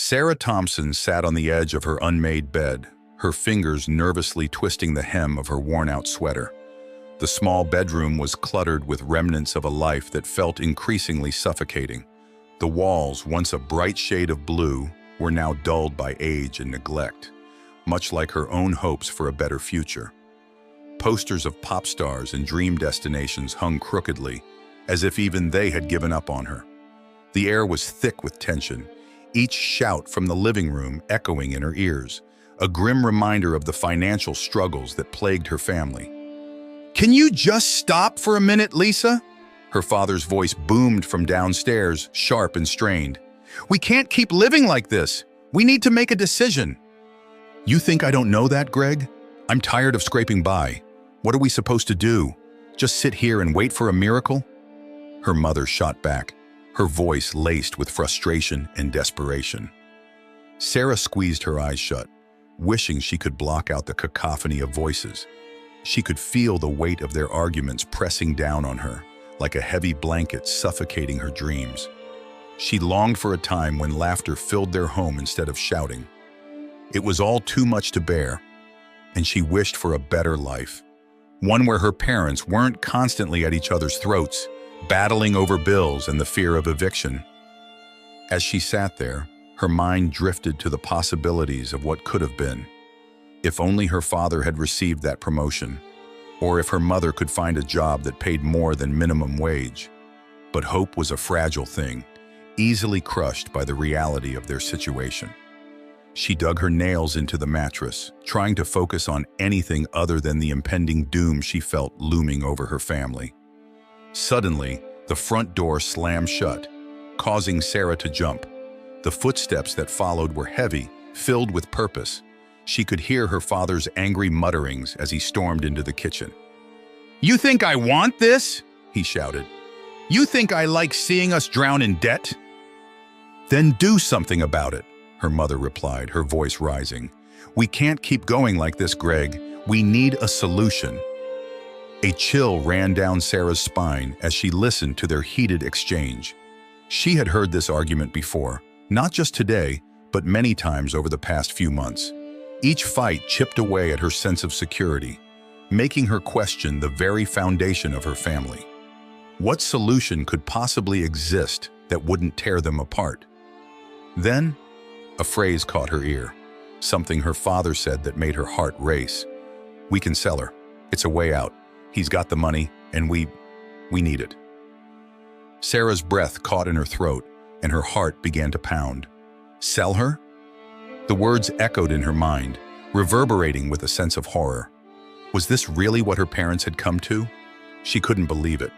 Sarah Thompson sat on the edge of her unmade bed, her fingers nervously twisting the hem of her worn-out sweater. The small bedroom was cluttered with remnants of a life that felt increasingly suffocating. The walls, once a bright shade of blue, were now dulled by age and neglect, much like her own hopes for a better future. Posters of pop stars and dream destinations hung crookedly, as if even they had given up on her. The air was thick with tension, each shout from the living room echoing in her ears, a grim reminder of the financial struggles that plagued her family. "Can you just stop for a minute, Lisa?" Her father's voice boomed from downstairs, sharp and strained. "We can't keep living like this. We need to make a decision." "You think I don't know that, Greg? I'm tired of scraping by. What are we supposed to do? Just sit here and wait for a miracle?" Her mother shot back, her voice laced with frustration and desperation. Sarah squeezed her eyes shut, wishing she could block out the cacophony of voices. She could feel the weight of their arguments pressing down on her, like a heavy blanket suffocating her dreams. She longed for a time when laughter filled their home instead of shouting. It was all too much to bear, and she wished for a better life, one where her parents weren't constantly at each other's throats, battling over bills and the fear of eviction. As she sat there, her mind drifted to the possibilities of what could have been. If only her father had received that promotion, or if her mother could find a job that paid more than minimum wage. But hope was a fragile thing, easily crushed by the reality of their situation. She dug her nails into the mattress, trying to focus on anything other than the impending doom she felt looming over her family. Suddenly, the front door slammed shut, causing Sarah to jump. The footsteps that followed were heavy, filled with purpose. She could hear her father's angry mutterings as he stormed into the kitchen. "You think I want this?" he shouted. "You think I like seeing us drown in debt?" "Then do something about it," her mother replied, her voice rising. "We can't keep going like this, Greg. We need a solution." A chill ran down Sarah's spine as she listened to their heated exchange. She had heard this argument before, not just today, but many times over the past few months. Each fight chipped away at her sense of security, making her question the very foundation of her family. What solution could possibly exist that wouldn't tear them apart? Then, a phrase caught her ear, something her father said that made her heart race. "We can sell her. It's a way out. He's got the money, and we need it." Sarah's breath caught in her throat, and her heart began to pound. Sell her? The words echoed in her mind, reverberating with a sense of horror. Was this really what her parents had come to? She couldn't believe it.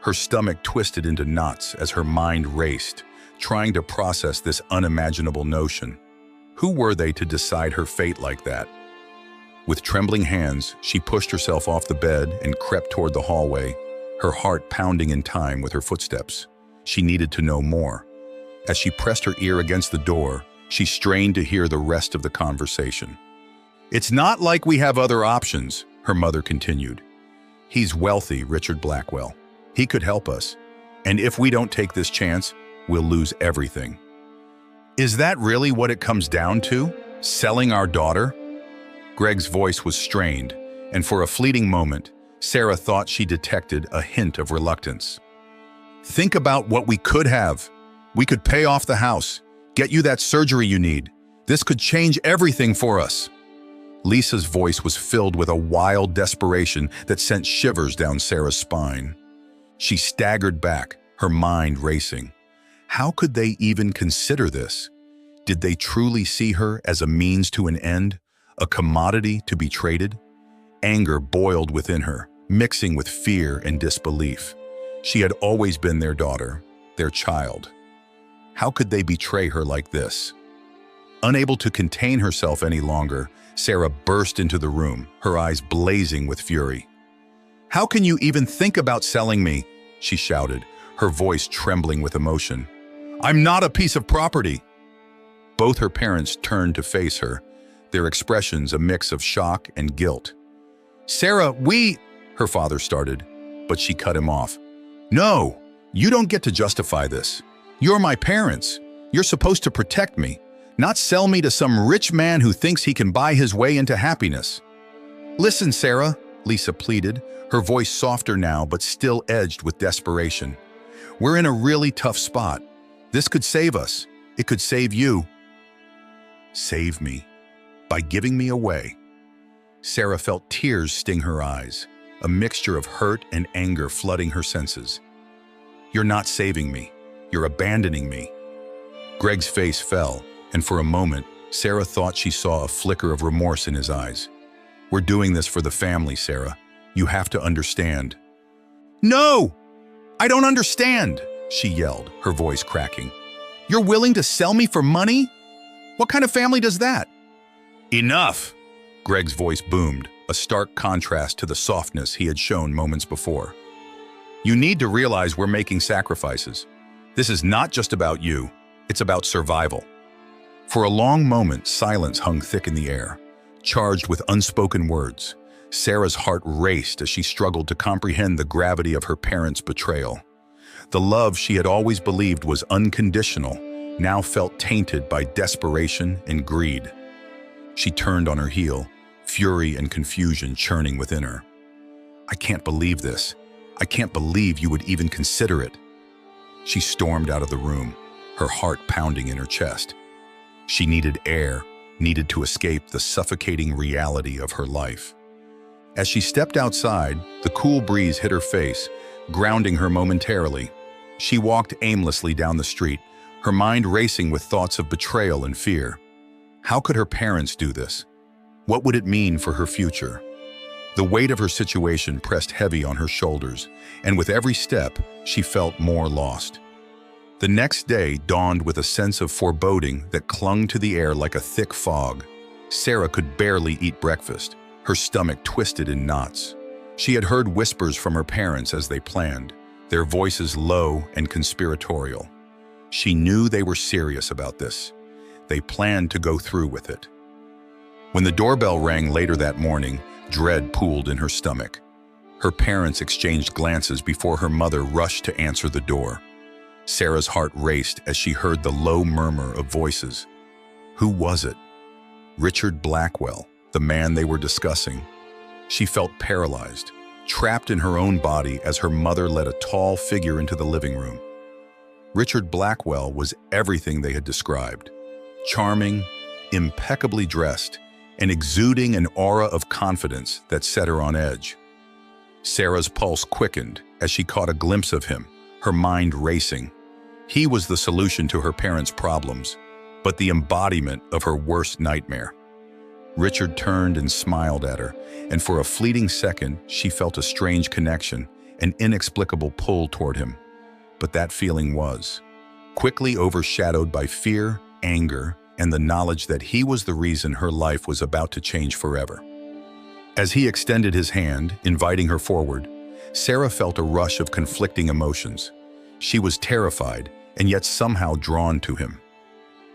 Her stomach twisted into knots as her mind raced, trying to process this unimaginable notion. Who were they to decide her fate like that? With trembling hands, she pushed herself off the bed and crept toward the hallway, her heart pounding in time with her footsteps. She needed to know more. As she pressed her ear against the door, she strained to hear the rest of the conversation. "It's not like we have other options," her mother continued. "He's wealthy, Richard Blackwell. He could help us. And if we don't take this chance, we'll lose everything." "Is that really what it comes down to? Selling our daughter?" Greg's voice was strained, and for a fleeting moment, Sarah thought she detected a hint of reluctance. "Think about what we could have. We could pay off the house, get you that surgery you need. This could change everything for us." Lisa's voice was filled with a wild desperation that sent shivers down Sarah's spine. She staggered back, her mind racing. How could they even consider this? Did they truly see her as a means to an end, a commodity to be traded? Anger boiled within her, mixing with fear and disbelief. She had always been their daughter, their child. How could they betray her like this? Unable to contain herself any longer, Sarah burst into the room, her eyes blazing with fury. "How can you even think about selling me?" she shouted, her voice trembling with emotion. "I'm not a piece of property." Both her parents turned to face her, their expressions a mix of shock and guilt. "Sarah, her father started, but she cut him off. "No, you don't get to justify this. You're my parents. You're supposed to protect me, not sell me to some rich man who thinks he can buy his way into happiness. Listen, Sarah, Lisa pleaded, her voice softer now but still edged with desperation. We're in a really tough spot. This could save us. It could save you. Save me? By giving me away? Sarah felt tears sting her eyes, a mixture of hurt and anger flooding her senses. You're not saving me. You're abandoning me. Greg's face fell, and for a moment, Sarah thought she saw a flicker of remorse in his eyes. We're doing this for the family, Sarah. You have to understand. No! I don't understand, she yelled, her voice cracking. You're willing to sell me for money? What kind of family does that? Enough! Greg's voice boomed, a stark contrast to the softness he had shown moments before. You need to realize we're making sacrifices. This is not just about you, it's about survival. For a long moment, silence hung thick in the air, charged with unspoken words. Sarah's heart raced as she struggled to comprehend the gravity of her parents' betrayal. The love she had always believed was unconditional now felt tainted by desperation and greed. She turned on her heel, fury and confusion churning within her. I can't believe this. I can't believe you would even consider it. She stormed out of the room, her heart pounding in her chest. She needed air, needed to escape the suffocating reality of her life. As she stepped outside, the cool breeze hit her face, grounding her momentarily. She walked aimlessly down the street, her mind racing with thoughts of betrayal and fear. How could her parents do this? What would it mean for her future? The weight of her situation pressed heavy on her shoulders, and with every step, she felt more lost. The next day dawned with a sense of foreboding that clung to the air like a thick fog. Sarah could barely eat breakfast, her stomach twisted in knots. She had heard whispers from her parents as they planned, their voices low and conspiratorial. She knew they were serious about this. They planned to go through with it. When the doorbell rang later that morning, dread pooled in her stomach. Her parents exchanged glances before her mother rushed to answer the door. Sarah's heart raced as she heard the low murmur of voices. Who was it? Richard Blackwell, the man they were discussing. She felt paralyzed, trapped in her own body as her mother led a tall figure into the living room. Richard Blackwell was everything they had described. Charming, impeccably dressed, and exuding an aura of confidence that set her on edge. Sarah's pulse quickened as she caught a glimpse of him, her mind racing. He was the solution to her parents' problems, but the embodiment of her worst nightmare. Richard turned and smiled at her, and for a fleeting second, she felt a strange connection, an inexplicable pull toward him. But that feeling was quickly overshadowed by fear, anger, and the knowledge that he was the reason her life was about to change forever. As he extended his hand, inviting her forward, Sarah felt a rush of conflicting emotions. She was terrified and yet somehow drawn to him.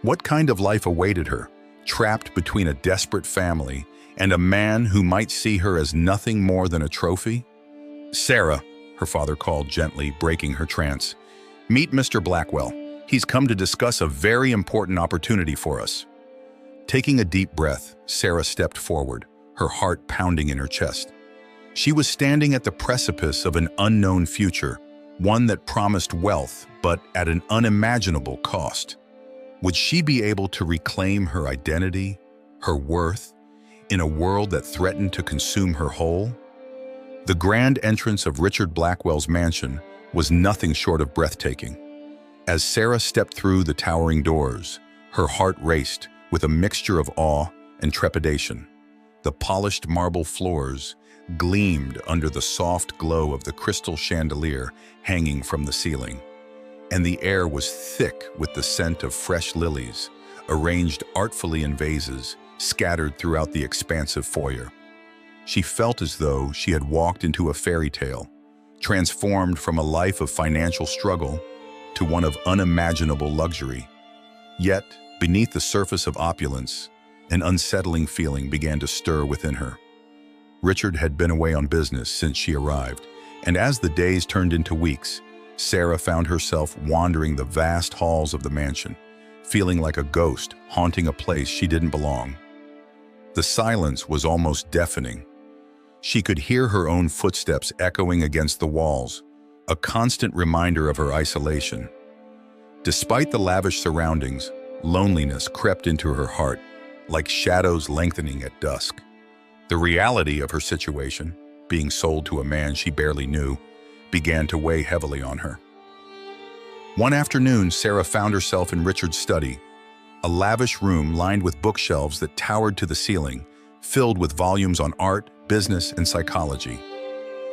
What kind of life awaited her, trapped between a desperate family and a man who might see her as nothing more than a trophy? Sarah, her father called gently, breaking her trance. Meet Mr. Blackwell. He's come to discuss a very important opportunity for us. Taking a deep breath, Sarah stepped forward, her heart pounding in her chest. She was standing at the precipice of an unknown future, one that promised wealth, but at an unimaginable cost. Would she be able to reclaim her identity, her worth, in a world that threatened to consume her whole? The grand entrance of Richard Blackwell's mansion was nothing short of breathtaking. As Sarah stepped through the towering doors, her heart raced with a mixture of awe and trepidation. The polished marble floors gleamed under the soft glow of the crystal chandelier hanging from the ceiling, and the air was thick with the scent of fresh lilies, arranged artfully in vases, scattered throughout the expansive foyer. She felt as though she had walked into a fairy tale, transformed from a life of financial struggle to one of unimaginable luxury. Yet, beneath the surface of opulence, an unsettling feeling began to stir within her. Richard had been away on business since she arrived, and as the days turned into weeks, Sarah found herself wandering the vast halls of the mansion, feeling like a ghost haunting a place she didn't belong. The silence was almost deafening. She could hear her own footsteps echoing against the walls, a constant reminder of her isolation. Despite the lavish surroundings, loneliness crept into her heart, like shadows lengthening at dusk. The reality of her situation, being sold to a man she barely knew, began to weigh heavily on her. One afternoon, Sarah found herself in Richard's study, a lavish room lined with bookshelves that towered to the ceiling, filled with volumes on art, business, and psychology.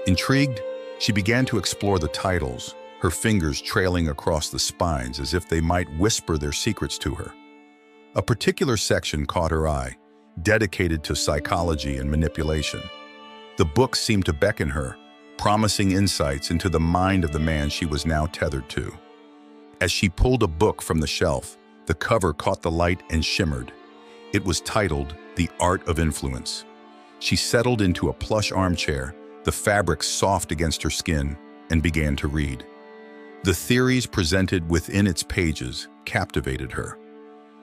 Intrigued, she began to explore the titles, her fingers trailing across the spines as if they might whisper their secrets to her. A particular section caught her eye, dedicated to psychology and manipulation. The book seemed to beckon her, promising insights into the mind of the man she was now tethered to. As she pulled a book from the shelf, the cover caught the light and shimmered. It was titled The Art of Influence. She settled into a plush armchair, the fabric soft against her skin, and began to read. The theories presented within its pages captivated her.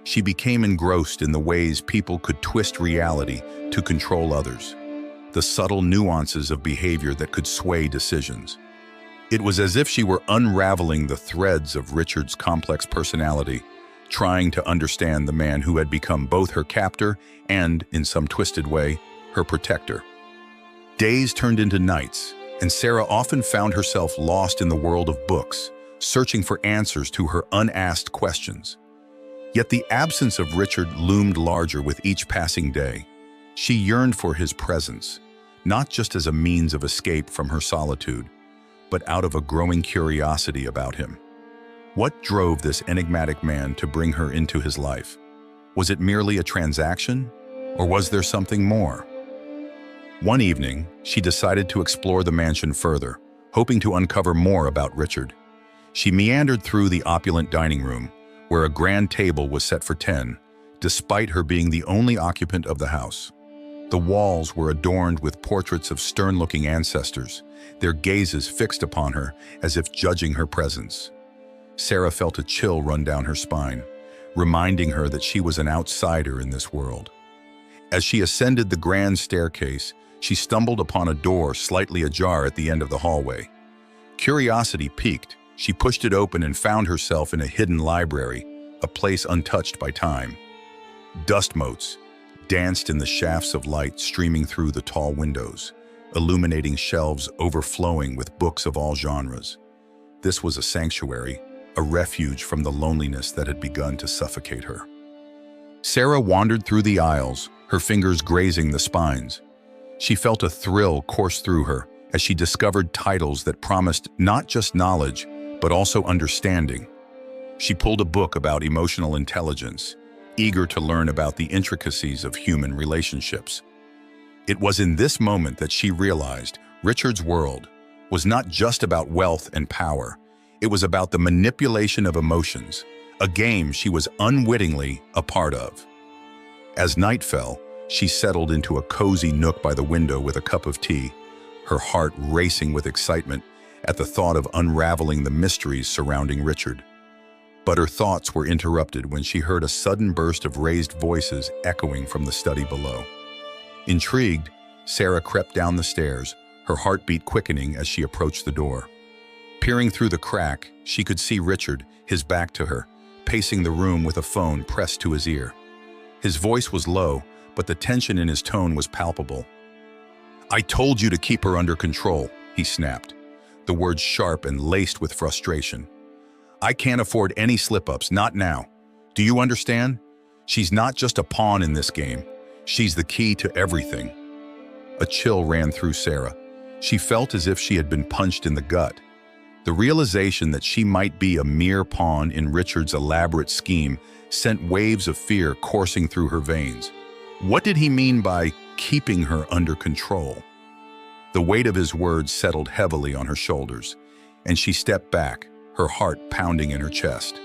She became engrossed in the ways people could twist reality to control others, the subtle nuances of behavior that could sway decisions. It was as if she were unraveling the threads of Richard's complex personality, trying to understand the man who had become both her captor and, in some twisted way, her protector. Days turned into nights, and Sarah often found herself lost in the world of books, searching for answers to her unasked questions. Yet the absence of Richard loomed larger with each passing day. She yearned for his presence, not just as a means of escape from her solitude, but out of a growing curiosity about him. What drove this enigmatic man to bring her into his life? Was it merely a transaction, or was there something more? One evening, she decided to explore the mansion further, hoping to uncover more about Richard. She meandered through the opulent dining room, where a grand table was set for 10, despite her being the only occupant of the house. The walls were adorned with portraits of stern-looking ancestors, their gazes fixed upon her as if judging her presence. Sarah felt a chill run down her spine, reminding her that she was an outsider in this world. As she ascended the grand staircase, she stumbled upon a door slightly ajar at the end of the hallway. Curiosity piqued. She pushed it open and found herself in a hidden library, a place untouched by time. Dust motes danced in the shafts of light streaming through the tall windows, illuminating shelves overflowing with books of all genres. This was a sanctuary, a refuge from the loneliness that had begun to suffocate her. Sarah wandered through the aisles, her fingers grazing the spines. She felt a thrill course through her as she discovered titles that promised not just knowledge, but also understanding. She pulled a book about emotional intelligence, eager to learn about the intricacies of human relationships. It was in this moment that she realized Richard's world was not just about wealth and power. It was about the manipulation of emotions, a game she was unwittingly a part of. As night fell, she settled into a cozy nook by the window with a cup of tea, her heart racing with excitement at the thought of unraveling the mysteries surrounding Richard. But her thoughts were interrupted when she heard a sudden burst of raised voices echoing from the study below. Intrigued, Sarah crept down the stairs, her heartbeat quickening as she approached the door. Peering through the crack, she could see Richard, his back to her, pacing the room with a phone pressed to his ear. His voice was low, but the tension in his tone was palpable. "I told you to keep her under control," he snapped, the words sharp and laced with frustration. "I can't afford any slip-ups, not now. Do you understand? She's not just a pawn in this game. She's the key to everything." A chill ran through Sarah. She felt as if she had been punched in the gut. The realization that she might be a mere pawn in Richard's elaborate scheme sent waves of fear coursing through her veins. What did he mean by keeping her under control? The weight of his words settled heavily on her shoulders, and she stepped back, her heart pounding in her chest.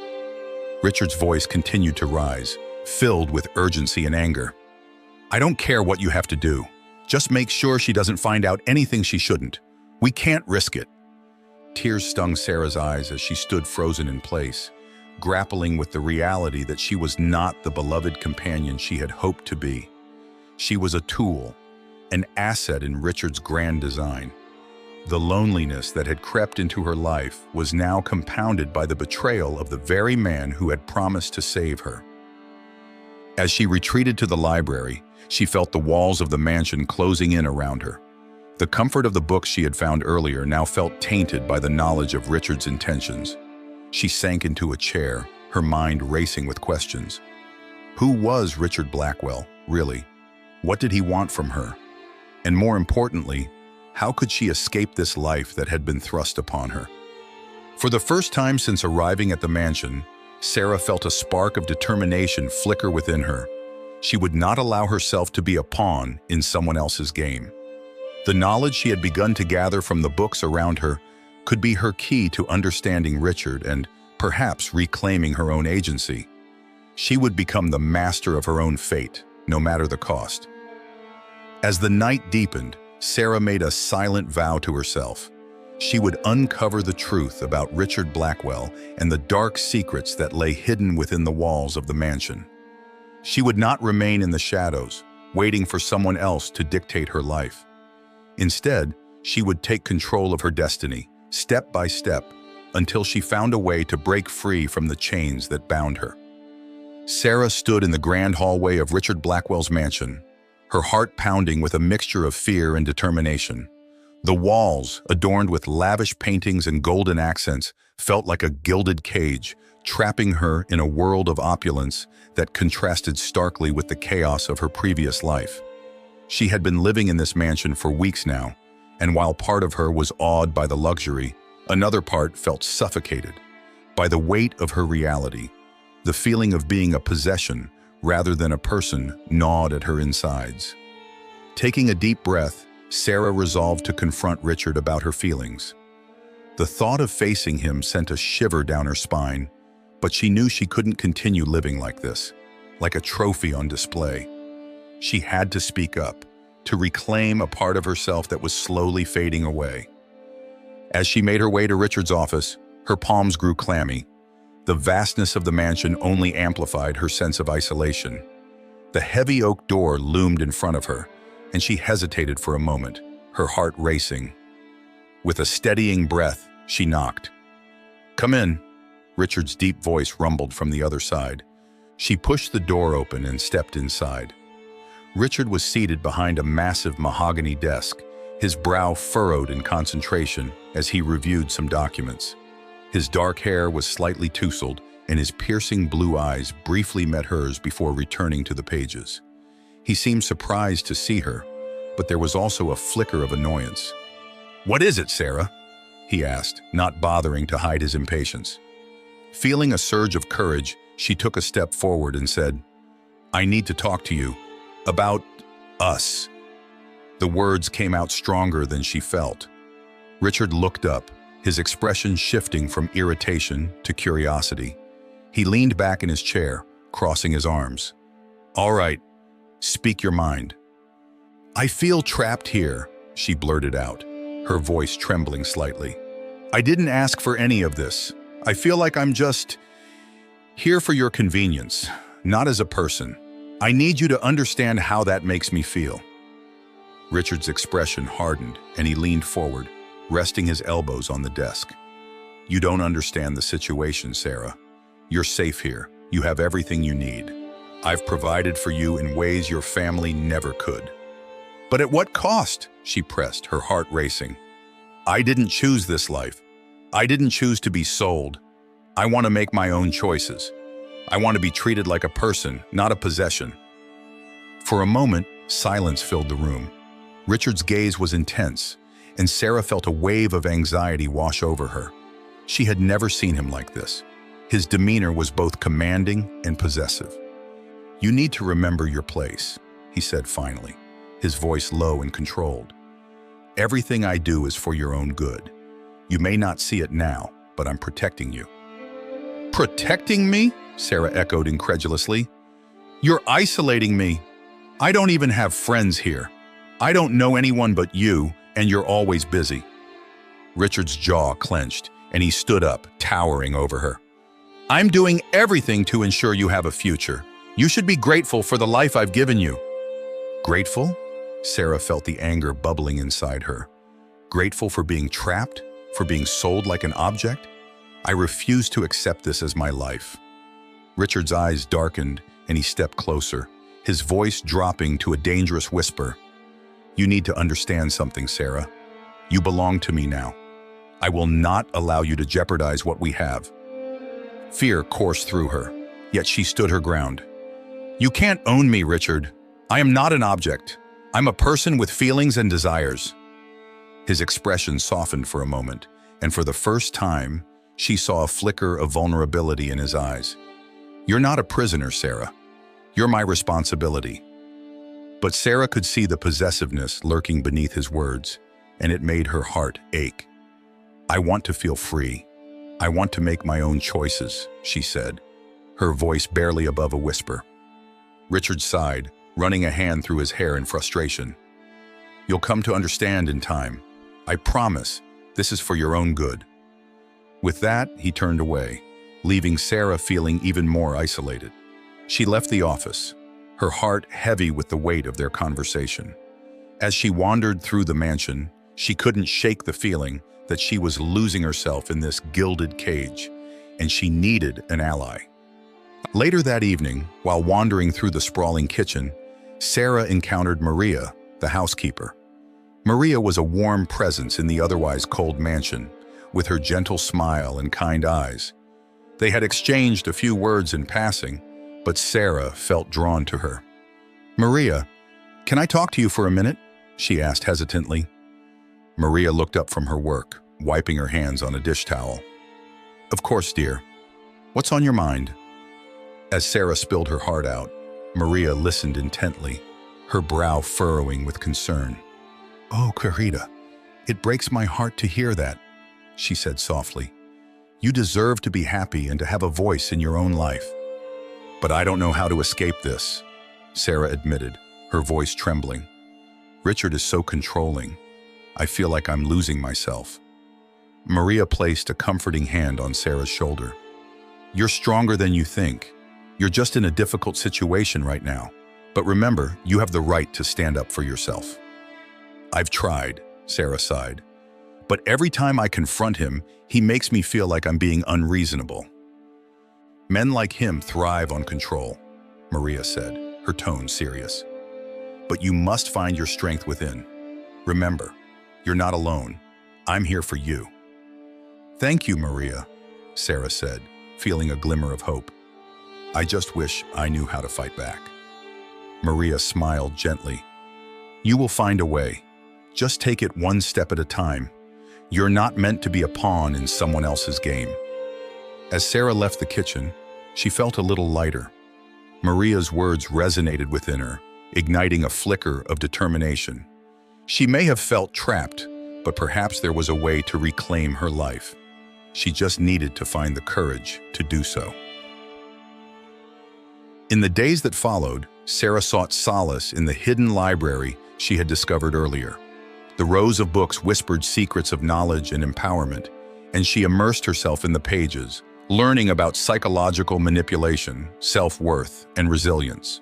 Richard's voice continued to rise, filled with urgency and anger. "I don't care what you have to do. Just make sure she doesn't find out anything she shouldn't. We can't risk it." Tears stung Sarah's eyes as she stood frozen in place, grappling with the reality that she was not the beloved companion she had hoped to be. She was a tool, an asset in Richard's grand design. The loneliness that had crept into her life was now compounded by the betrayal of the very man who had promised to save her. As she retreated to the library, she felt the walls of the mansion closing in around her. The comfort of the books she had found earlier now felt tainted by the knowledge of Richard's intentions. She sank into a chair, her mind racing with questions. Who was Richard Blackwell, really? What did he want from her? And more importantly, how could she escape this life that had been thrust upon her? For the first time since arriving at the mansion, Sarah felt a spark of determination flicker within her. She would not allow herself to be a pawn in someone else's game. The knowledge she had begun to gather from the books around her could be her key to understanding Richard and perhaps reclaiming her own agency. She would become the master of her own fate, no matter the cost. As the night deepened, Sarah made a silent vow to herself. She would uncover the truth about Richard Blackwell and the dark secrets that lay hidden within the walls of the mansion. She would not remain in the shadows, waiting for someone else to dictate her life. Instead, she would take control of her destiny, step by step, until she found a way to break free from the chains that bound her. Sarah stood in the grand hallway of Richard Blackwell's mansion, her heart pounding with a mixture of fear and determination. The walls, adorned with lavish paintings and golden accents, felt like a gilded cage, trapping her in a world of opulence that contrasted starkly with the chaos of her previous life. She had been living in this mansion for weeks now, and while part of her was awed by the luxury, another part felt suffocated by the weight of her reality. The feeling of being a possession rather than a person gnawed at her insides. Taking a deep breath, Sarah resolved to confront Richard about her feelings. The thought of facing him sent a shiver down her spine, but she knew she couldn't continue living like this, like a trophy on display. She had to speak up, to reclaim a part of herself that was slowly fading away. As she made her way to Richard's office, her palms grew clammy. The vastness of the mansion only amplified her sense of isolation. The heavy oak door loomed in front of her, and she hesitated for a moment, her heart racing. With a steadying breath, she knocked. "Come in," Richard's deep voice rumbled from the other side. She pushed the door open and stepped inside. Richard was seated behind a massive mahogany desk, his brow furrowed in concentration as he reviewed some documents. His dark hair was slightly tousled, and his piercing blue eyes briefly met hers before returning to the pages. He seemed surprised to see her, but there was also a flicker of annoyance. "What is it, Sarah?" he asked, not bothering to hide his impatience. Feeling a surge of courage, she took a step forward and said, "I need to talk to you about us." The words came out stronger than she felt. Richard looked up, his expression shifting from irritation to curiosity. He leaned back in his chair, crossing his arms. "All right, speak your mind." "I feel trapped here," she blurted out, her voice trembling slightly. "I didn't ask for any of this. I feel like I'm just here for your convenience, not as a person. I need you to understand how that makes me feel." Richard's expression hardened, and he leaned forward, resting his elbows on the desk. "You don't understand the situation, Sarah. You're safe here. You have everything you need. I've provided for you in ways your family never could." "But at what cost?" she pressed, her heart racing. "I didn't choose this life. I didn't choose to be sold. I want to make my own choices. I want to be treated like a person, not a possession." For a moment, silence filled the room. Richard's gaze was intense, and Sarah felt a wave of anxiety wash over her. She had never seen him like this. His demeanor was both commanding and possessive. "You need to remember your place," he said finally, his voice low and controlled. "Everything I do is for your own good. You may not see it now, but I'm protecting you." "Protecting me?" Sarah echoed incredulously. "You're isolating me. I don't even have friends here. I don't know anyone but you, and you're always busy." Richard's jaw clenched, and he stood up, towering over her. I'm doing everything to ensure you have a future. You should be grateful for the life I've given you." Grateful? Sarah felt the anger bubbling inside her. Grateful for being trapped? For being sold like an object? I refuse to accept this as my life. Richard's eyes darkened and he stepped closer, his voice dropping to a dangerous whisper. "You need to understand something, Sarah. You belong to me now. I will not allow you to jeopardize what we have." Fear coursed through her, yet she stood her ground. "You can't own me, Richard. I am not an object. I'm a person with feelings and desires." His expression softened for a moment, and for the first time, she saw a flicker of vulnerability in his eyes. "You're not a prisoner, Sarah. You're my responsibility." But Sarah could see the possessiveness lurking beneath his words, and it made her heart ache. "I want to feel free. I want to make my own choices," she said, her voice barely above a whisper. Richard sighed, running a hand through his hair in frustration. "You'll come to understand in time. I promise. This is for your own good." With that, he turned away, leaving Sarah feeling even more isolated. She left the office, her heart heavy with the weight of their conversation. As she wandered through the mansion, she couldn't shake the feeling that she was losing herself in this gilded cage, and she needed an ally. Later that evening, while wandering through the sprawling kitchen, Sarah encountered Maria, the housekeeper. Maria was a warm presence in the otherwise cold mansion, with her gentle smile and kind eyes. They had exchanged a few words in passing, but Sarah felt drawn to her. "Maria, can I talk to you for a minute?" she asked hesitantly. Maria looked up from her work, wiping her hands on a dish towel. "Of course, dear. What's on your mind?" As Sarah spilled her heart out, Maria listened intently, her brow furrowing with concern. "Oh, querida, it breaks my heart to hear that," she said softly. "You deserve to be happy and to have a voice in your own life." "But I don't know how to escape this," Sarah admitted, her voice trembling. "Richard is so controlling. I feel like I'm losing myself." Maria placed a comforting hand on Sarah's shoulder. "You're stronger than you think. You're just in a difficult situation right now. But remember, you have the right to stand up for yourself." "I've tried," Sarah sighed. "But every time I confront him, he makes me feel like I'm being unreasonable." "Men like him thrive on control," Maria said, her tone serious. "But you must find your strength within. Remember, you're not alone. I'm here for you." "Thank you, Maria," Sarah said, feeling a glimmer of hope. "I just wish I knew how to fight back." Maria smiled gently. "You will find a way. Just take it one step at a time. You're not meant to be a pawn in someone else's game." As Sarah left the kitchen, she felt a little lighter. Maria's words resonated within her, igniting a flicker of determination. She may have felt trapped, but perhaps there was a way to reclaim her life. She just needed to find the courage to do so. In the days that followed, Sarah sought solace in the hidden library she had discovered earlier. The rows of books whispered secrets of knowledge and empowerment, and she immersed herself in the pages, learning about psychological manipulation, self-worth, and resilience.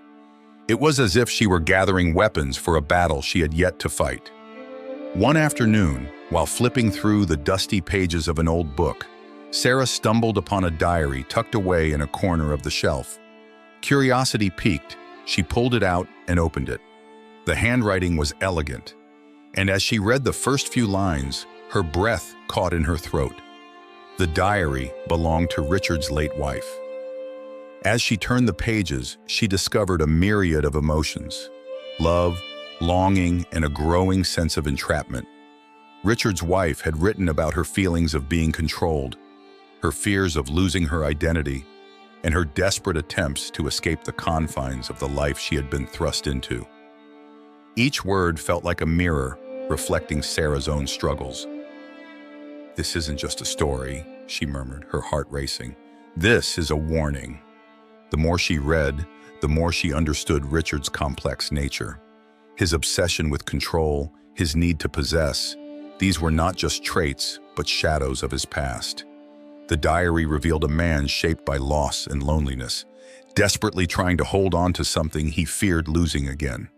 It was as if she were gathering weapons for a battle she had yet to fight. One afternoon, while flipping through the dusty pages of an old book, Sarah stumbled upon a diary tucked away in a corner of the shelf. Curiosity piqued, she pulled it out and opened it. The handwriting was elegant, and as she read the first few lines, her breath caught in her throat. The diary belonged to Richard's late wife. As she turned the pages, she discovered a myriad of emotions: love, longing, and a growing sense of entrapment. Richard's wife had written about her feelings of being controlled, her fears of losing her identity, and her desperate attempts to escape the confines of the life she had been thrust into. Each word felt like a mirror, reflecting Sarah's own struggles. "This isn't just a story," she murmured, her heart racing. "This is a warning." The more she read, the more she understood Richard's complex nature. His obsession with control, his need to possess, these were not just traits, but shadows of his past. The diary revealed a man shaped by loss and loneliness, desperately trying to hold on to something he feared losing again.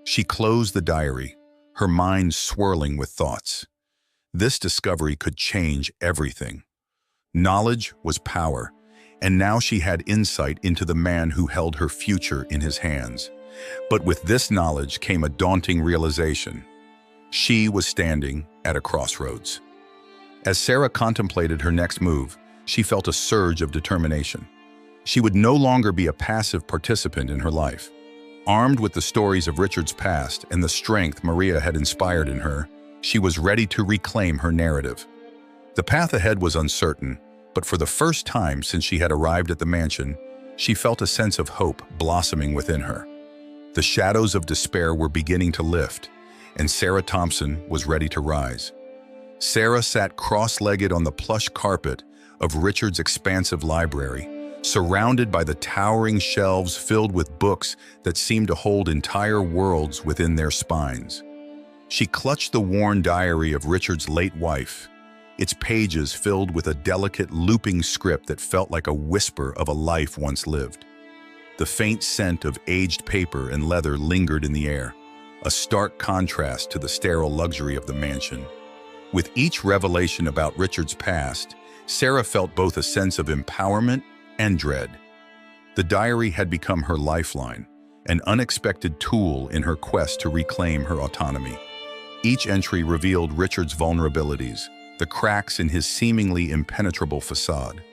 She closed the diary, her mind swirling with thoughts. This discovery could change everything. Knowledge was power, and now she had insight into the man who held her future in his hands. But with this knowledge came a daunting realization. She was standing at a crossroads. As Sarah contemplated her next move, she felt a surge of determination. She would no longer be a passive participant in her life. Armed with the stories of Richard's past and the strength Maria had inspired in her, she was ready to reclaim her narrative. The path ahead was uncertain, but for the first time since she had arrived at the mansion, she felt a sense of hope blossoming within her. The shadows of despair were beginning to lift, and Sarah Thompson was ready to rise. Sarah sat cross-legged on the plush carpet of Richard's expansive library, surrounded by the towering shelves filled with books that seemed to hold entire worlds within their spines. She clutched the worn diary of Richard's late wife, its pages filled with a delicate looping script that felt like a whisper of a life once lived. The faint scent of aged paper and leather lingered in the air, a stark contrast to the sterile luxury of the mansion. With each revelation about Richard's past, Sarah felt both a sense of empowerment and dread. The diary had become her lifeline, an unexpected tool in her quest to reclaim her autonomy. Each entry revealed Richard's vulnerabilities, the cracks in his seemingly impenetrable facade.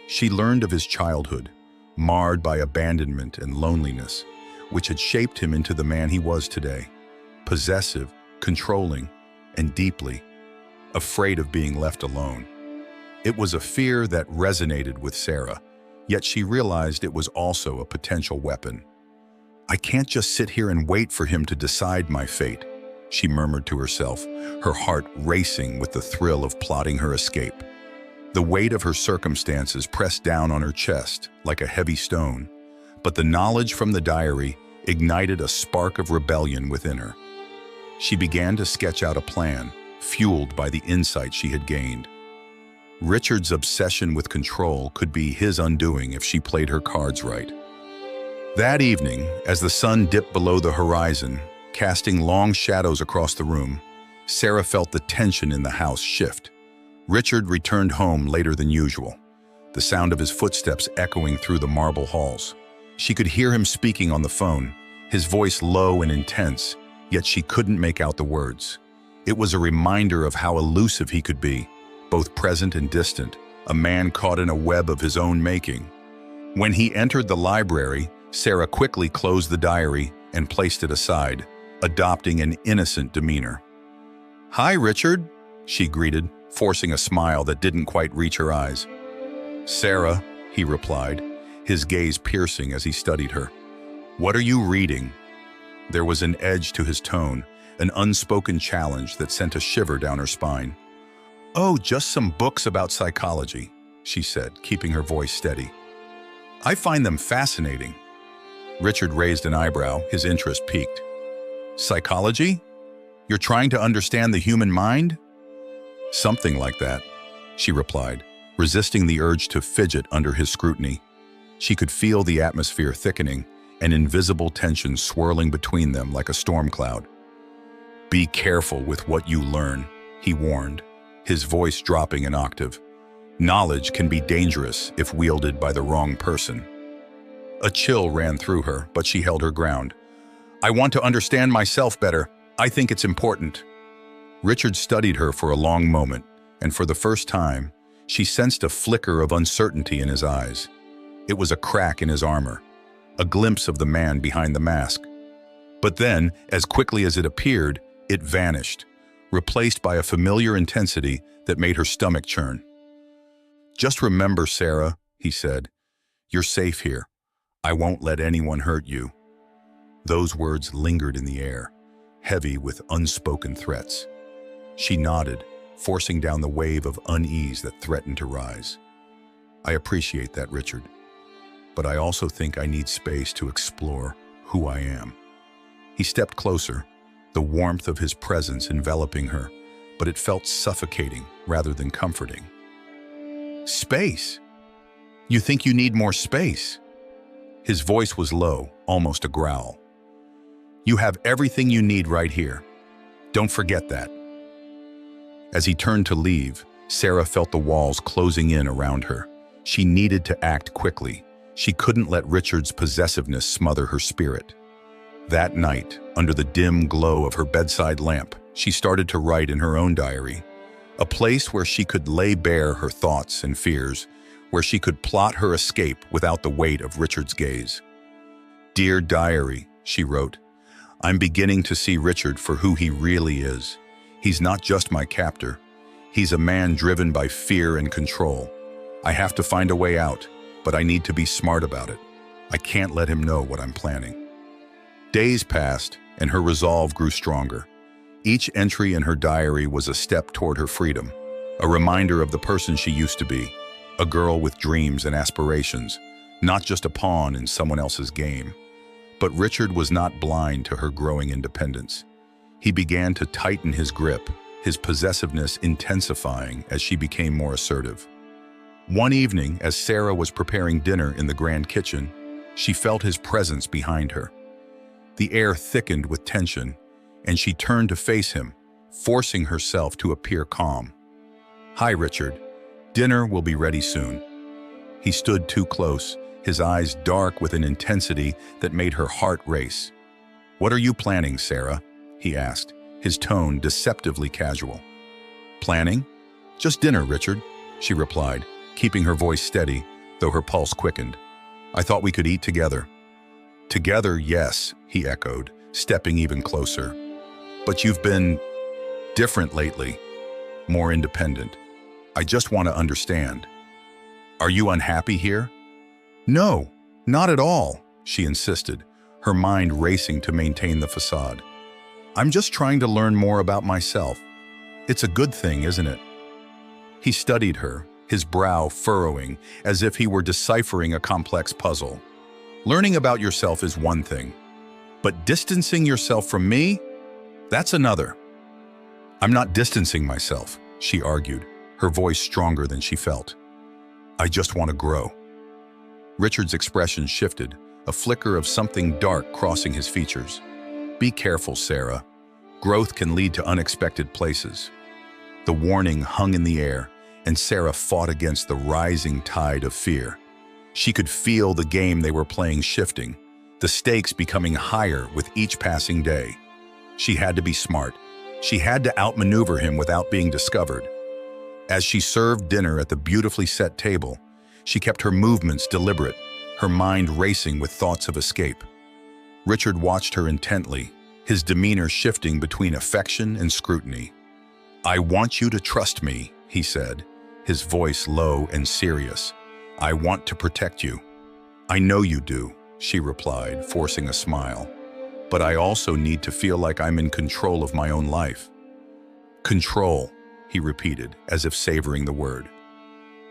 She learned of his childhood, marred by abandonment and loneliness, which had shaped him into the man he was today, possessive, controlling, and deeply afraid of being left alone. It was a fear that resonated with Sarah, yet she realized it was also a potential weapon. "I can't just sit here and wait for him to decide my fate," she murmured to herself, her heart racing with the thrill of plotting her escape. The weight of her circumstances pressed down on her chest like a heavy stone, but the knowledge from the diary ignited a spark of rebellion within her. She began to sketch out a plan, fueled by the insight she had gained. Richard's obsession with control could be his undoing if she played her cards right. That evening, as the sun dipped below the horizon, casting long shadows across the room, Sarah felt the tension in the house shift. Richard returned home later than usual, the sound of his footsteps echoing through the marble halls. She could hear him speaking on the phone, his voice low and intense, yet she couldn't make out the words. It was a reminder of how elusive he could be, both present and distant, a man caught in a web of his own making. When he entered the library, Sarah quickly closed the diary and placed it aside, adopting an innocent demeanor. "Hi, Richard," she greeted, forcing a smile that didn't quite reach her eyes. "Sarah," he replied, his gaze piercing as he studied her. "What are you reading?" There was an edge to his tone, an unspoken challenge that sent a shiver down her spine. "Oh, just some books about psychology," she said, keeping her voice steady. "I find them fascinating." Richard raised an eyebrow, his interest piqued. "Psychology? You're trying to understand the human mind?" "Something like that," she replied, resisting the urge to fidget under his scrutiny. She could feel the atmosphere thickening, an invisible tension swirling between them like a storm cloud. "Be careful with what you learn," he warned, his voice dropping an octave. "Knowledge can be dangerous if wielded by the wrong person." A chill ran through her, but she held her ground. "I want to understand myself better. I think it's important." Richard studied her for a long moment, and for the first time, she sensed a flicker of uncertainty in his eyes. It was a crack in his armor, a glimpse of the man behind the mask. But then, as quickly as it appeared, it vanished, replaced by a familiar intensity that made her stomach churn. "Just remember, Sarah," he said, "you're safe here. I won't let anyone hurt you." Those words lingered in the air, heavy with unspoken threats. She nodded, forcing down the wave of unease that threatened to rise. "I appreciate that, Richard. But I also think I need space to explore who I am." He stepped closer, the warmth of his presence enveloping her, but it felt suffocating rather than comforting. Space? You think you need more space? His voice was low, almost a growl. You have everything you need right here. Don't forget that. As he turned to leave, Sarah felt the walls closing in around her. She needed to act quickly. She couldn't let Richard's possessiveness smother her spirit. That night, under the dim glow of her bedside lamp, she started to write in her own diary, a place where she could lay bare her thoughts and fears, where she could plot her escape without the weight of Richard's gaze. "Dear Diary," she wrote, "I'm beginning to see Richard for who he really is. He's not just my captor. He's a man driven by fear and control. I have to find a way out, but I need to be smart about it. I can't let him know what I'm planning." Days passed, and her resolve grew stronger. Each entry in her diary was a step toward her freedom, a reminder of the person she used to be, a girl with dreams and aspirations, not just a pawn in someone else's game. But Richard was not blind to her growing independence. He began to tighten his grip, his possessiveness intensifying as she became more assertive. One evening, as Sarah was preparing dinner in the grand kitchen, she felt his presence behind her. The air thickened with tension, and she turned to face him, forcing herself to appear calm. "Hi, Richard. Dinner will be ready soon." He stood too close, his eyes dark with an intensity that made her heart race. "What are you planning, Sarah?" he asked, his tone deceptively casual. "Planning? Just dinner, Richard," she replied, keeping her voice steady, though her pulse quickened. "I thought we could eat together." "Together, yes," he echoed, stepping even closer. "But you've been different lately, more independent. I just want to understand. Are you unhappy here?" "No, not at all," she insisted, her mind racing to maintain the facade. "I'm just trying to learn more about myself. It's a good thing, isn't it?" He studied her, his brow furrowing, as if he were deciphering a complex puzzle. "Learning about yourself is one thing, but distancing yourself from me? That's another." "I'm not distancing myself," she argued, her voice stronger than she felt. "I just want to grow." Richard's expression shifted, a flicker of something dark crossing his features. "Be careful, Sarah. Growth can lead to unexpected places." The warning hung in the air, and Sarah fought against the rising tide of fear. She could feel the game they were playing shifting, the stakes becoming higher with each passing day. She had to be smart. She had to outmaneuver him without being discovered. As she served dinner at the beautifully set table, she kept her movements deliberate, her mind racing with thoughts of escape. Richard watched her intently, his demeanor shifting between affection and scrutiny. "I want you to trust me," he said, his voice low and serious. "I want to protect you." "I know you do," she replied, forcing a smile. "But I also need to feel like I'm in control of my own life." "Control," he repeated, as if savoring the word.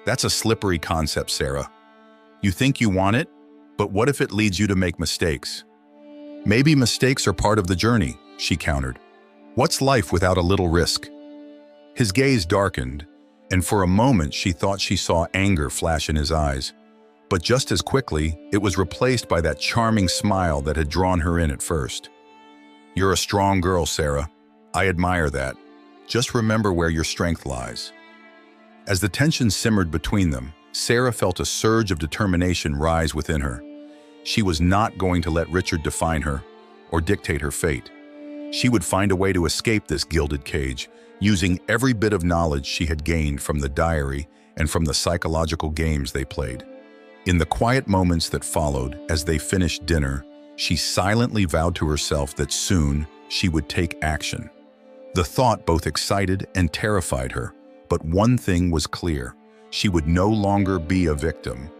"That's a slippery concept, Sarah. You think you want it, but what if it leads you to make mistakes?" "Maybe mistakes are part of the journey," she countered. "What's life without a little risk?" His gaze darkened, and for a moment she thought she saw anger flash in his eyes. But just as quickly, it was replaced by that charming smile that had drawn her in at first. "You're a strong girl, Sarah. I admire that. Just remember where your strength lies." As the tension simmered between them, Sarah felt a surge of determination rise within her. She was not going to let Richard define her or dictate her fate. She would find a way to escape this gilded cage, using every bit of knowledge she had gained from the diary and from the psychological games they played. In the quiet moments that followed, as they finished dinner, she silently vowed to herself that soon she would take action. The thought both excited and terrified her, but one thing was clear: she would no longer be a victim.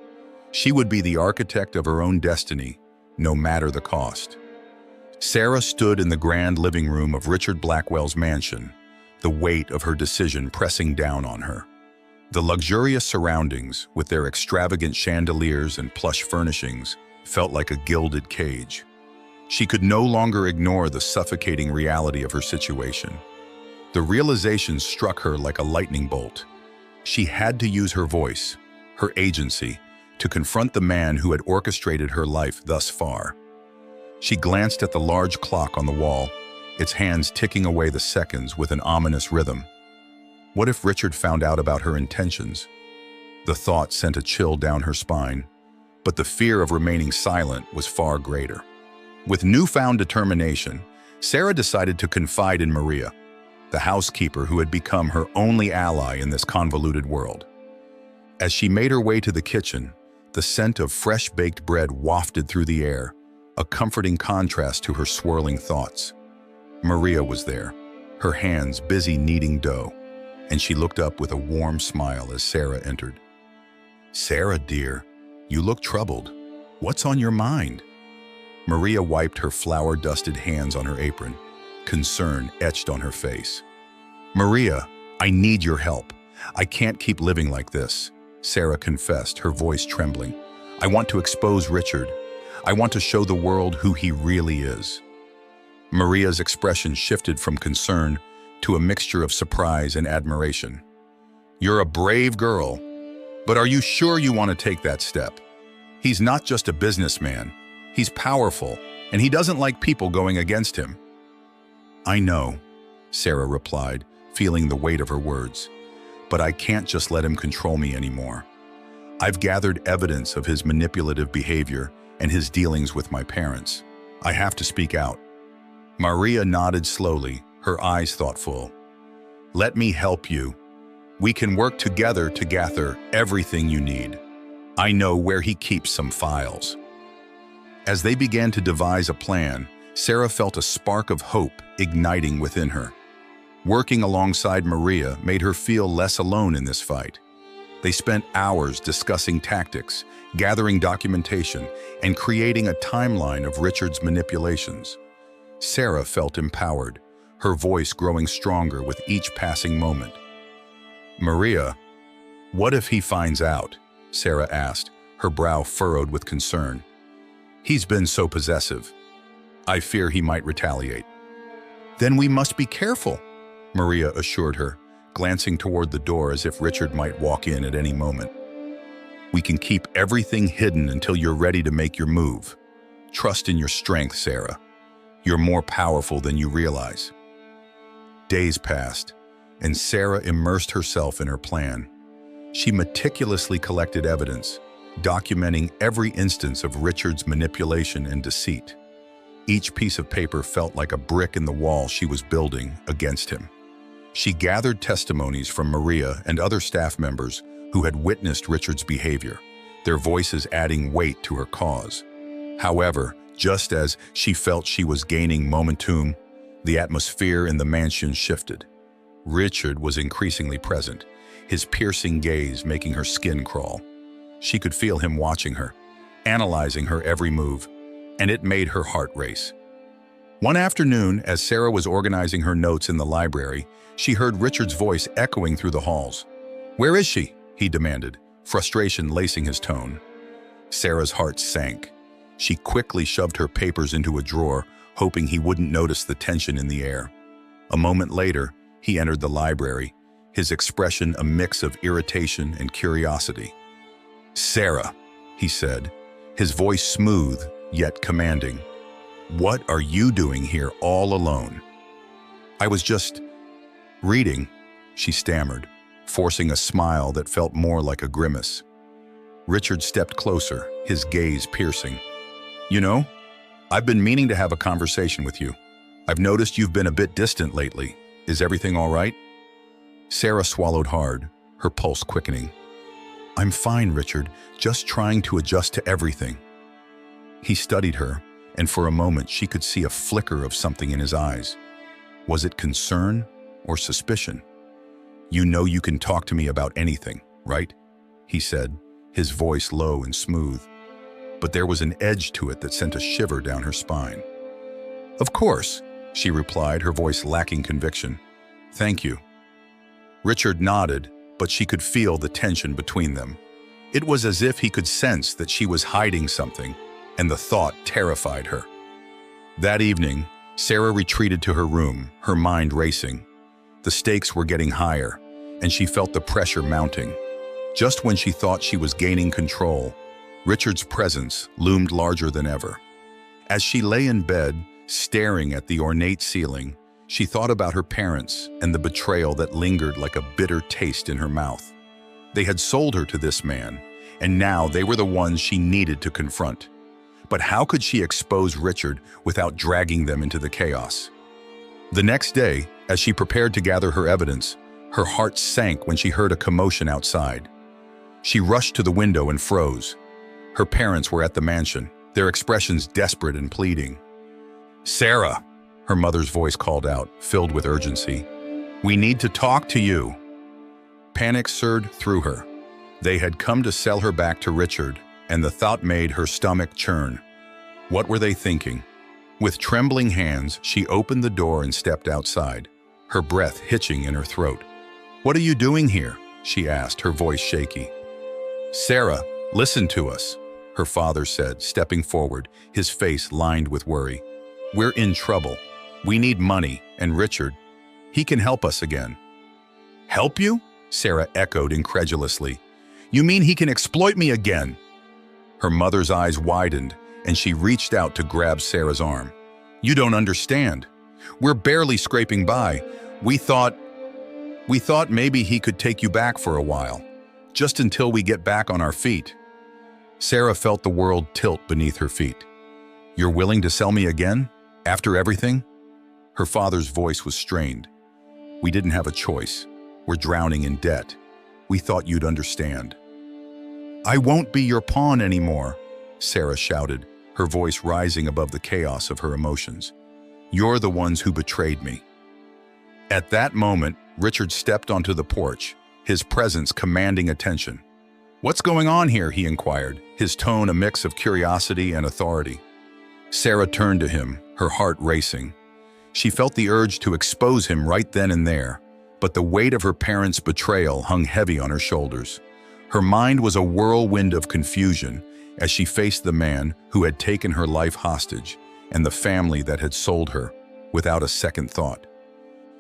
She would be the architect of her own destiny, no matter the cost. Sarah stood in the grand living room of Richard Blackwell's mansion, the weight of her decision pressing down on her. The luxurious surroundings, with their extravagant chandeliers and plush furnishings, felt like a gilded cage. She could no longer ignore the suffocating reality of her situation. The realization struck her like a lightning bolt. She had to use her voice, her agency, to confront the man who had orchestrated her life thus far. She glanced at the large clock on the wall, its hands ticking away the seconds with an ominous rhythm. What if Richard found out about her intentions? The thought sent a chill down her spine, but the fear of remaining silent was far greater. With newfound determination, Sarah decided to confide in Maria, the housekeeper who had become her only ally in this convoluted world. As she made her way to the kitchen, the scent of fresh-baked bread wafted through the air, a comforting contrast to her swirling thoughts. Maria was there, her hands busy kneading dough, and she looked up with a warm smile as Sarah entered. "Sarah, dear, you look troubled. What's on your mind?" Maria wiped her flour-dusted hands on her apron, concern etched on her face. "Maria, I need your help. I can't keep living like this," Sarah confessed, her voice trembling. "I want to expose Richard. I want to show the world who he really is." Maria's expression shifted from concern to a mixture of surprise and admiration. "You're a brave girl, but are you sure you want to take that step? He's not just a businessman. He's powerful, and he doesn't like people going against him." "I know," Sarah replied, feeling the weight of her words. "But I can't just let him control me anymore. I've gathered evidence of his manipulative behavior and his dealings with my parents. I have to speak out." Maria nodded slowly, her eyes thoughtful. "Let me help you. We can work together to gather everything you need. I know where he keeps some files." As they began to devise a plan, Sarah felt a spark of hope igniting within her. Working alongside Maria made her feel less alone in this fight. They spent hours discussing tactics, gathering documentation, and creating a timeline of Richard's manipulations. Sarah felt empowered, her voice growing stronger with each passing moment. "Maria, what if he finds out?" Sarah asked, her brow furrowed with concern. "He's been so possessive. I fear he might retaliate." "Then we must be careful," Maria assured her, glancing toward the door as if Richard might walk in at any moment. "We can keep everything hidden until you're ready to make your move. Trust in your strength, Sarah. You're more powerful than you realize." Days passed, and Sarah immersed herself in her plan. She meticulously collected evidence, documenting every instance of Richard's manipulation and deceit. Each piece of paper felt like a brick in the wall she was building against him. She gathered testimonies from Maria and other staff members who had witnessed Richard's behavior, their voices adding weight to her cause. However, just as she felt she was gaining momentum, the atmosphere in the mansion shifted. Richard was increasingly present, his piercing gaze making her skin crawl. She could feel him watching her, analyzing her every move, and it made her heart race. One afternoon, as Sarah was organizing her notes in the library, she heard Richard's voice echoing through the halls. "Where is she?" he demanded, frustration lacing his tone. Sarah's heart sank. She quickly shoved her papers into a drawer, hoping he wouldn't notice the tension in the air. A moment later, he entered the library, his expression a mix of irritation and curiosity. "Sarah," he said, his voice smooth yet commanding. "What are you doing here all alone?" "I was just reading," she stammered, forcing a smile that felt more like a grimace. Richard stepped closer, his gaze piercing. "You know, I've been meaning to have a conversation with you. I've noticed you've been a bit distant lately. Is everything all right?" Sarah swallowed hard, her pulse quickening. "I'm fine, Richard, just trying to adjust to everything." He studied her, and for a moment she could see a flicker of something in his eyes. Was it concern or suspicion? "You know you can talk to me about anything, right?" he said, his voice low and smooth. But there was an edge to it that sent a shiver down her spine. "Of course," she replied, her voice lacking conviction. "Thank you." Richard nodded, but she could feel the tension between them. It was as if he could sense that she was hiding something, and the thought terrified her. That evening, Sarah retreated to her room, her mind racing. The stakes were getting higher, and she felt the pressure mounting. Just when she thought she was gaining control, Richard's presence loomed larger than ever. As she lay in bed, staring at the ornate ceiling, she thought about her parents and the betrayal that lingered like a bitter taste in her mouth. They had sold her to this man, and now they were the ones she needed to confront. But how could she expose Richard without dragging them into the chaos? The next day, as she prepared to gather her evidence, her heart sank when she heard a commotion outside. She rushed to the window and froze. Her parents were at the mansion, their expressions desperate and pleading. "Sarah," her mother's voice called out, filled with urgency. "We need to talk to you." Panic surged through her. They had come to sell her back to Richard, and the thought made her stomach churn. What were they thinking? With trembling hands, she opened the door and stepped outside, her breath hitching in her throat. "What are you doing here?" she asked, her voice shaky. "Sarah, listen to us," her father said, stepping forward, his face lined with worry. "We're in trouble. We need money, and Richard, he can help us again." "Help you?" Sarah echoed incredulously. "You mean he can exploit me again?" Her mother's eyes widened, and she reached out to grab Sarah's arm. "You don't understand. We're barely scraping by. We thought maybe he could take you back for a while, just until we get back on our feet." Sarah felt the world tilt beneath her feet. "You're willing to sell me again? After everything?" Her father's voice was strained. "We didn't have a choice. We're drowning in debt. We thought you'd understand." "I won't be your pawn anymore," Sarah shouted, her voice rising above the chaos of her emotions. "You're the ones who betrayed me." At that moment, Richard stepped onto the porch, his presence commanding attention. "What's going on here?" he inquired, his tone a mix of curiosity and authority. Sarah turned to him, her heart racing. She felt the urge to expose him right then and there, but the weight of her parents' betrayal hung heavy on her shoulders. Her mind was a whirlwind of confusion as she faced the man who had taken her life hostage and the family that had sold her without a second thought.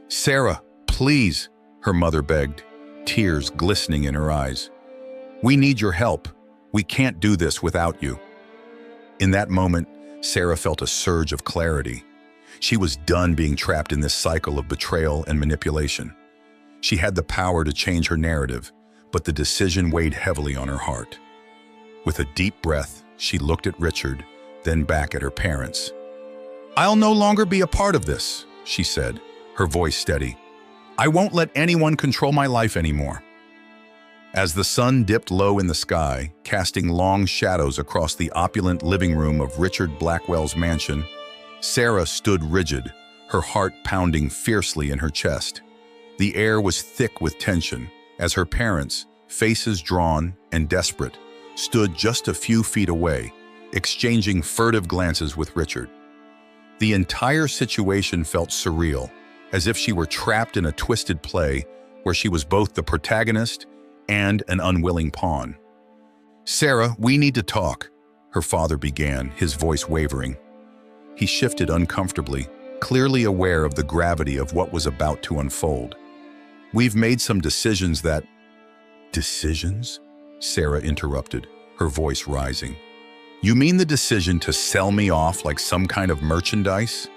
"Sarah, please," her mother begged, tears glistening in her eyes. "We need your help. We can't do this without you." In that moment, Sarah felt a surge of clarity. She was done being trapped in this cycle of betrayal and manipulation. She had the power to change her narrative, but the decision weighed heavily on her heart. With a deep breath, she looked at Richard, then back at her parents. "I'll no longer be a part of this," she said, her voice steady. "I won't let anyone control my life anymore." As the sun dipped low in the sky, casting long shadows across the opulent living room of Richard Blackwell's mansion, Sarah stood rigid, her heart pounding fiercely in her chest. The air was thick with tension as her parents, faces drawn and desperate, stood just a few feet away, exchanging furtive glances with Richard. The entire situation felt surreal, as if she were trapped in a twisted play where she was both the protagonist and an unwilling pawn. "Sarah, we need to talk," her father began, his voice wavering. He shifted uncomfortably, clearly aware of the gravity of what was about to unfold. "We've made some decisions that—" "Decisions?" Sarah interrupted, her voice rising. "You mean the decision to sell me off like some kind of merchandise?"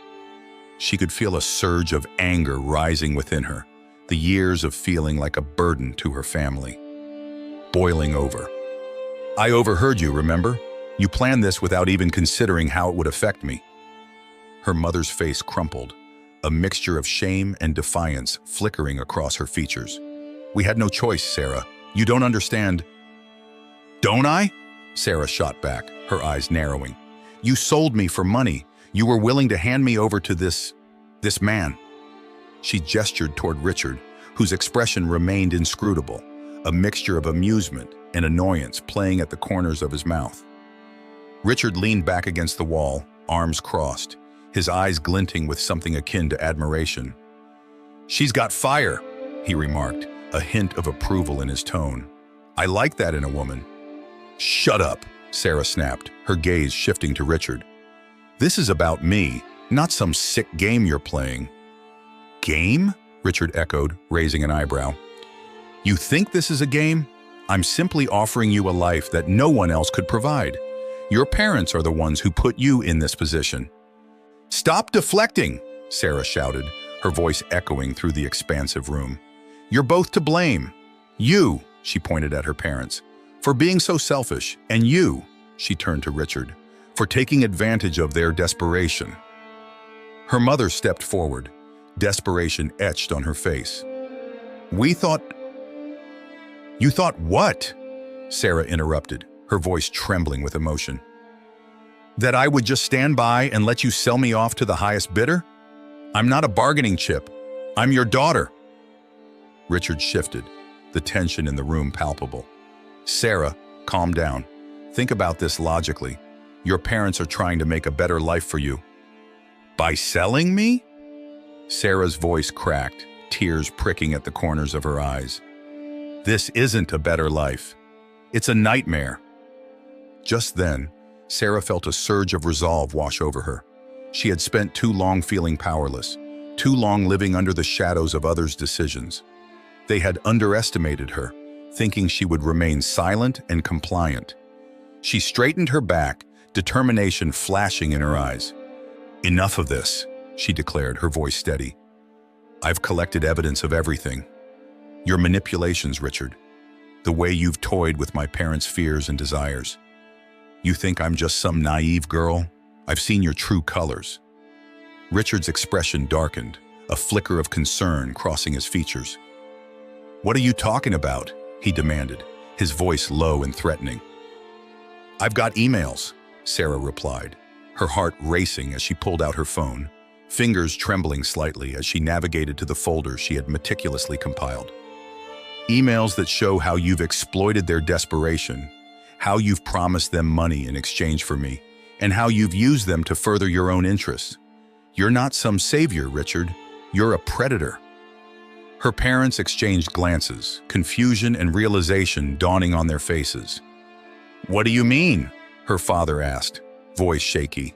She could feel a surge of anger rising within her, the years of feeling like a burden to her family. Boiling over. "I overheard you, remember? You planned this without even considering how it would affect me." Her mother's face crumpled, a mixture of shame and defiance flickering across her features. "We had no choice, Sarah. You don't understand." "Don't I?" Sarah shot back, her eyes narrowing. "You sold me for money. You were willing to hand me over to this man." She gestured toward Richard, whose expression remained inscrutable, a mixture of amusement and annoyance playing at the corners of his mouth. Richard leaned back against the wall, arms crossed, his eyes glinting with something akin to admiration. "She's got fire," he remarked, a hint of approval in his tone. "I like that in a woman." "Shut up," Sarah snapped, her gaze shifting to Richard. "This is about me, not some sick game you're playing." "Game?" Richard echoed, raising an eyebrow. You think this is a game? I'm simply offering you a life that no one else could provide. Your parents are the ones who put you in this position. Stop deflecting, Sarah shouted, her voice echoing through the expansive room. You're both to blame. You, she pointed at her parents, for being so selfish, and you, she turned to Richard, for taking advantage of their desperation. Her mother stepped forward, desperation etched on her face. You thought what? Sarah interrupted, her voice trembling with emotion. That I would just stand by and let you sell me off to the highest bidder? I'm not a bargaining chip. I'm your daughter. Richard shifted, the tension in the room palpable. Sarah, calm down. Think about this logically. Your parents are trying to make a better life for you. By selling me? Sarah's voice cracked, tears pricking at the corners of her eyes. This isn't a better life. It's a nightmare. Just then, Sarah felt a surge of resolve wash over her. She had spent too long feeling powerless, too long living under the shadows of others' decisions. They had underestimated her, thinking she would remain silent and compliant. She straightened her back, determination flashing in her eyes. Enough of this, she declared, her voice steady. I've collected evidence of everything. Your manipulations, Richard. The way you've toyed with my parents' fears and desires. You think I'm just some naive girl? I've seen your true colors. Richard's expression darkened, a flicker of concern crossing his features. What are you talking about? He demanded, his voice low and threatening. I've got emails, Sarah replied, her heart racing as she pulled out her phone, fingers trembling slightly as she navigated to the folder she had meticulously compiled. Emails that show how you've exploited their desperation, how you've promised them money in exchange for me, and how you've used them to further your own interests. You're not some savior, Richard. You're a predator. Her parents exchanged glances, confusion and realization dawning on their faces. What do you mean? Her father asked, voice shaky.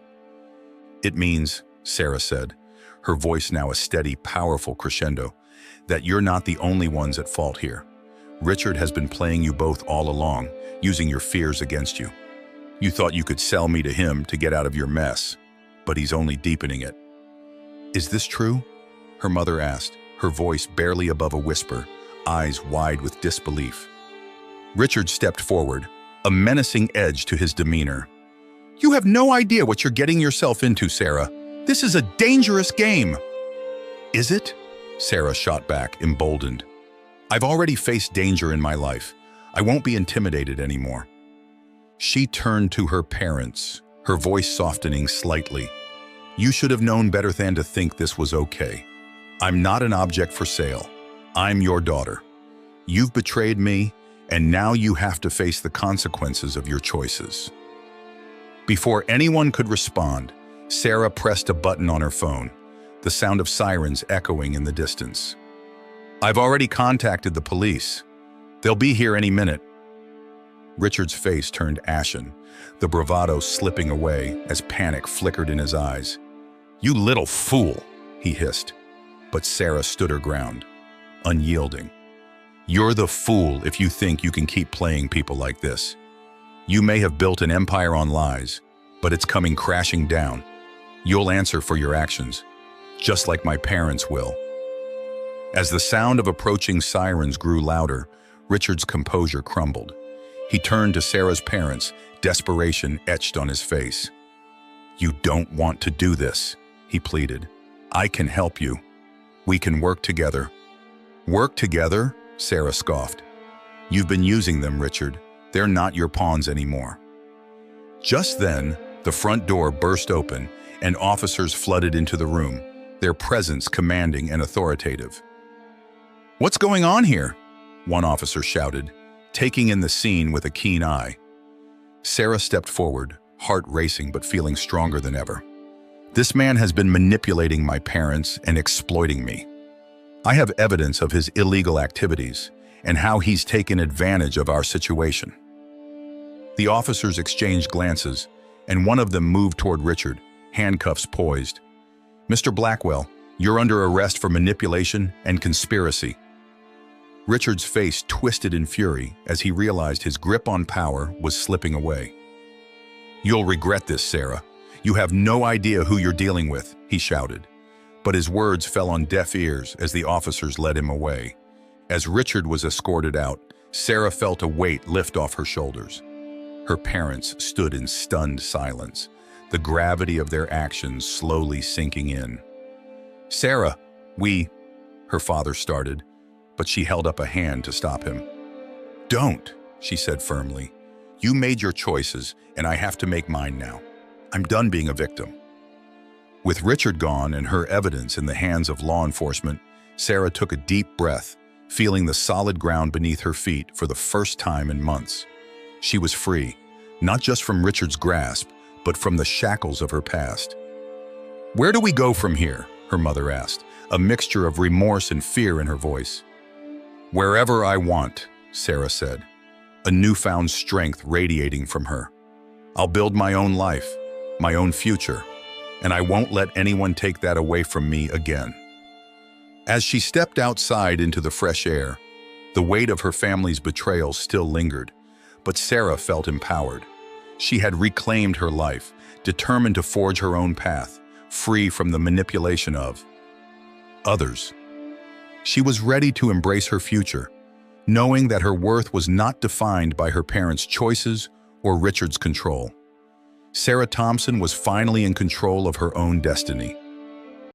It means, Sarah said, her voice now a steady, powerful crescendo, that you're not the only ones at fault here. Richard has been playing you both all along, using your fears against you. You thought you could sell me to him to get out of your mess, but he's only deepening it. Is this true? Her mother asked, her voice barely above a whisper, eyes wide with disbelief. Richard stepped forward, a menacing edge to his demeanor. You have no idea what you're getting yourself into, Sarah. This is a dangerous game. Is it? Sarah shot back, emboldened. I've already faced danger in my life. I won't be intimidated anymore. She turned to her parents, her voice softening slightly. You should have known better than to think this was okay. I'm not an object for sale. I'm your daughter. You've betrayed me, and now you have to face the consequences of your choices. Before anyone could respond, Sarah pressed a button on her phone, the sound of sirens echoing in the distance. I've already contacted the police. They'll be here any minute. Richard's face turned ashen, the bravado slipping away as panic flickered in his eyes. You little fool, he hissed. But Sarah stood her ground, unyielding. You're the fool if you think you can keep playing people like this. You may have built an empire on lies, but it's coming crashing down. You'll answer for your actions, just like my parents will. As the sound of approaching sirens grew louder, Richard's composure crumbled. He turned to Sarah's parents, desperation etched on his face. You don't want to do this, he pleaded. I can help you. We can work together. Work together? Sarah scoffed. You've been using them, Richard. They're not your pawns anymore. Just then, the front door burst open and officers flooded into the room, their presence commanding and authoritative. What's going on here? One officer shouted, taking in the scene with a keen eye. Sarah stepped forward, heart racing but feeling stronger than ever. This man has been manipulating my parents and exploiting me. I have evidence of his illegal activities and how he's taken advantage of our situation. The officers exchanged glances, and one of them moved toward Richard, handcuffs poised. Mr. Blackwell, you're under arrest for manipulation and conspiracy. Richard's face twisted in fury as he realized his grip on power was slipping away. "You'll regret this, Sarah. You have no idea who you're dealing with," he shouted. But his words fell on deaf ears as the officers led him away. As Richard was escorted out, Sarah felt a weight lift off her shoulders. Her parents stood in stunned silence, the gravity of their actions slowly sinking in. "Sarah, her father started, but she held up a hand to stop him. "Don't," she said firmly. "You made your choices, and I have to make mine now. I'm done being a victim." With Richard gone and her evidence in the hands of law enforcement, Sarah took a deep breath, feeling the solid ground beneath her feet for the first time in months. She was free, not just from Richard's grasp, but from the shackles of her past. "Where do we go from here?" her mother asked, a mixture of remorse and fear in her voice. "Wherever I want," Sarah said, a newfound strength radiating from her. "I'll build my own life, my own future, and I won't let anyone take that away from me again." As she stepped outside into the fresh air, the weight of her family's betrayal still lingered, but Sarah felt empowered. She had reclaimed her life, determined to forge her own path, free from the manipulation of others. She was ready to embrace her future, knowing that her worth was not defined by her parents' choices or Richard's control. Sarah Thompson was finally in control of her own destiny.